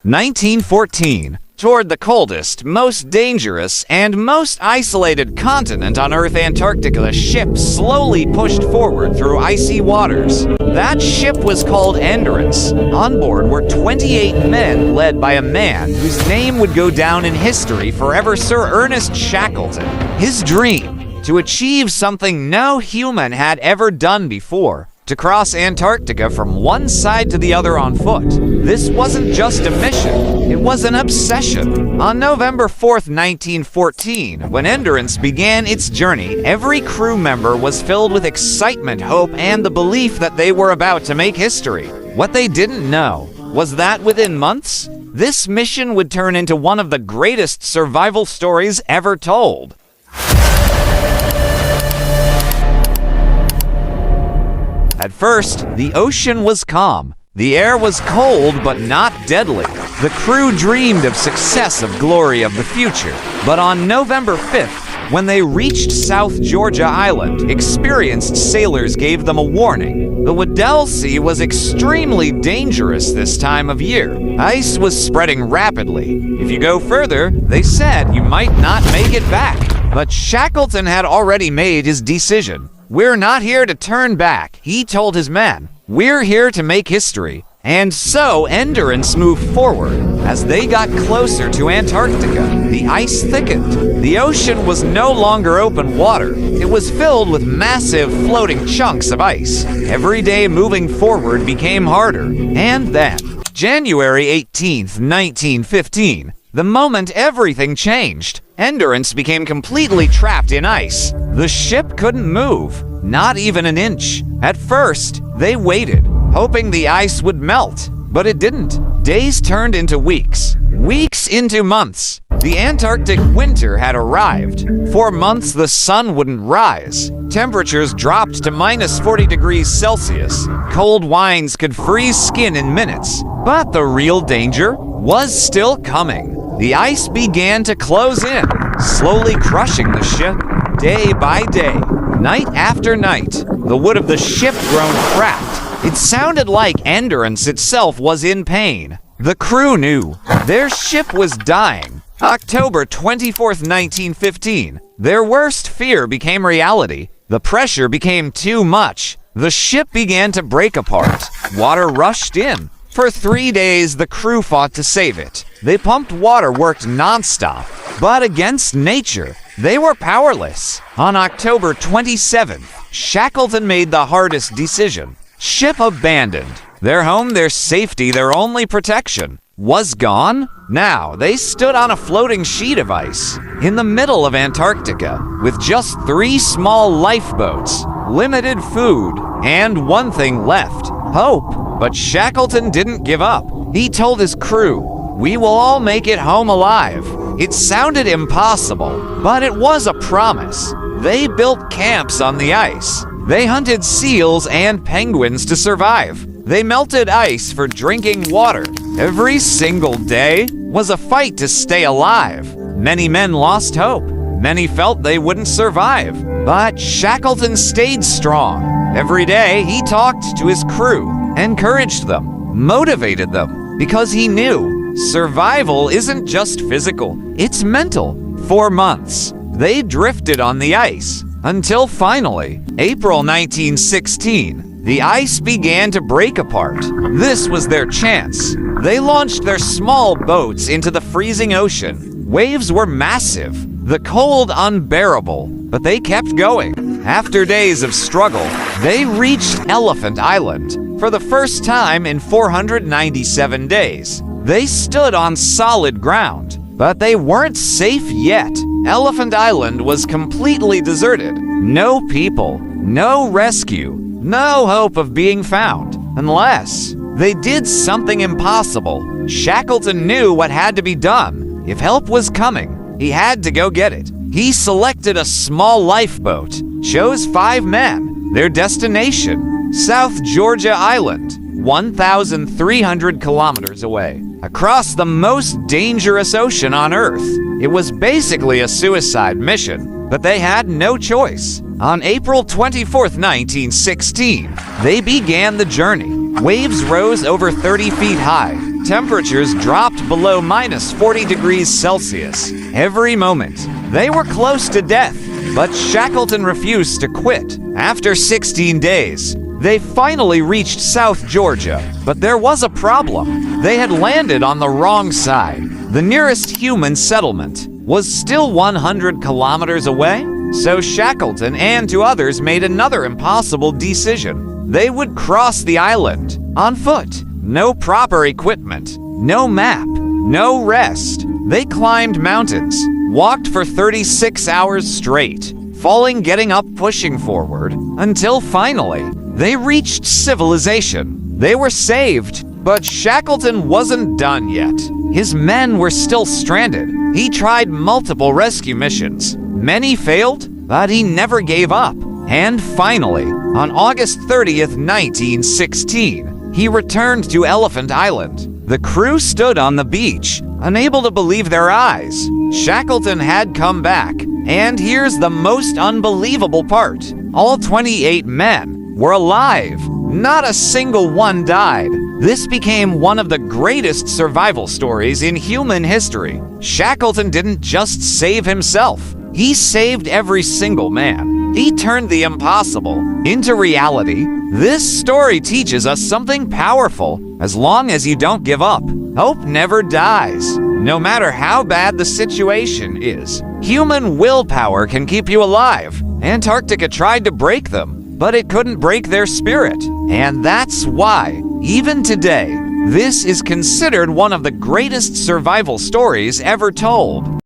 1914. Toward the coldest, most dangerous, and most isolated continent on Earth, Antarctica, the ship slowly pushed forward through icy waters. That ship was called Endurance. On board were 28 men led by a man whose name would go down in history forever, Sir Ernest Shackleton. His dream, to achieve something no human had ever done before, to cross Antarctica from one side to the other on foot. This wasn't just a mission, it was an obsession. On November 4th, 1914, when Endurance began its journey, every crew member was filled with excitement, hope, and the belief that they were about to make history. What they didn't know was that within months, this mission would turn into one of the greatest survival stories ever told. At first, the ocean was calm. The air was cold but not deadly. The crew dreamed of success, of glory, of the future. But on November 5th, when they reached South Georgia Island, experienced sailors gave them a warning. The Weddell Sea was extremely dangerous this time of year. Ice was spreading rapidly. If you go further, they said you might not make it back. But Shackleton had already made his decision. "We're not here to turn back," he told his men. "We're here to make history." And so Endurance moved forward. As they got closer to Antarctica, the ice thickened. The ocean was no longer open water. It was filled with massive floating chunks of ice. Every day moving forward became harder. And then, January 18th, 1915, the moment everything changed. Endurance became completely trapped in ice. The ship couldn't move, not even an inch. At first, they waited, hoping the ice would melt, but it didn't. Days turned into weeks, weeks into months. The Antarctic winter had arrived. For months, the sun wouldn't rise. Temperatures dropped to minus 40 degrees Celsius. Cold winds could freeze skin in minutes. But the real danger was still coming. The ice began to close in, slowly crushing the ship. Day by day, night after night, the wood of the ship grown cracked. It sounded like Endurance itself was in pain. The crew knew their ship was dying. October 24th, 1915, their worst fear became reality. The pressure became too much. The ship began to break apart. Water rushed in. For 3 days, the crew fought to save it. They pumped water, worked nonstop, but against nature, they were powerless. On October 27th, Shackleton made the hardest decision. Ship abandoned. Their home, their safety, their only protection was gone. Now, they stood on a floating sheet of ice in the middle of Antarctica with just 3 small lifeboats, limited food, and one thing left: hope. But Shackleton didn't give up. He told his crew, "We will all make it home alive." It sounded impossible, but it was a promise. They built camps on the ice. They hunted seals and penguins to survive. They melted ice for drinking water. Every single day was a fight to stay alive. Many men lost hope. Many felt they wouldn't survive. But Shackleton stayed strong. Every day he talked to his crew, encouraged them, motivated them, because he knew survival isn't just physical, it's mental. For months, they drifted on the ice, until finally, April 1916, the ice began to break apart. This was their chance. They launched their small boats into the freezing ocean. Waves were massive, the cold unbearable, but they kept going. After days of struggle, they reached Elephant Island. For the first time in 497 days, they stood on solid ground, but they weren't safe yet. Elephant Island was completely deserted. No people, no rescue, no hope of being found, unless they did something impossible. Shackleton knew what had to be done. If help was coming, he had to go get it. He selected a small lifeboat, chose 5 men, their destination, South Georgia Island, 1,300 kilometers away, across the most dangerous ocean on Earth. It was basically a suicide mission, but they had no choice. On April 24th, 1916, they began the journey. Waves rose over 30 feet high. temperatures dropped below minus 40 degrees Celsius every moment. They were close to death, but Shackleton refused to quit. After 16 days, they finally reached South Georgia, but there was a problem. They had landed on the wrong side. The nearest human settlement was still 100 kilometers away, so Shackleton and two others made another impossible decision. They would cross the island on foot. No proper equipment, no map, no rest. They climbed mountains, walked for 36 hours straight, falling, getting up, pushing forward, until finally, they reached civilization. They were saved, but Shackleton wasn't done yet. His men were still stranded. He tried multiple rescue missions. Many failed, but he never gave up. And finally, on August 30th, 1916, he returned to Elephant Island. The crew stood on the beach, unable to believe their eyes. Shackleton had come back, and here's the most unbelievable part. All 28 men were alive. Not a single one died. This became one of the greatest survival stories in human history. Shackleton didn't just save himself. He saved every single man. He turned the impossible into reality. This story teaches us something powerful. As long as you don't give up, hope never dies. No matter how bad the situation is, human willpower can keep you alive. Antarctica tried to break them, but it couldn't break their spirit. And that's why, even today, this is considered one of the greatest survival stories ever told.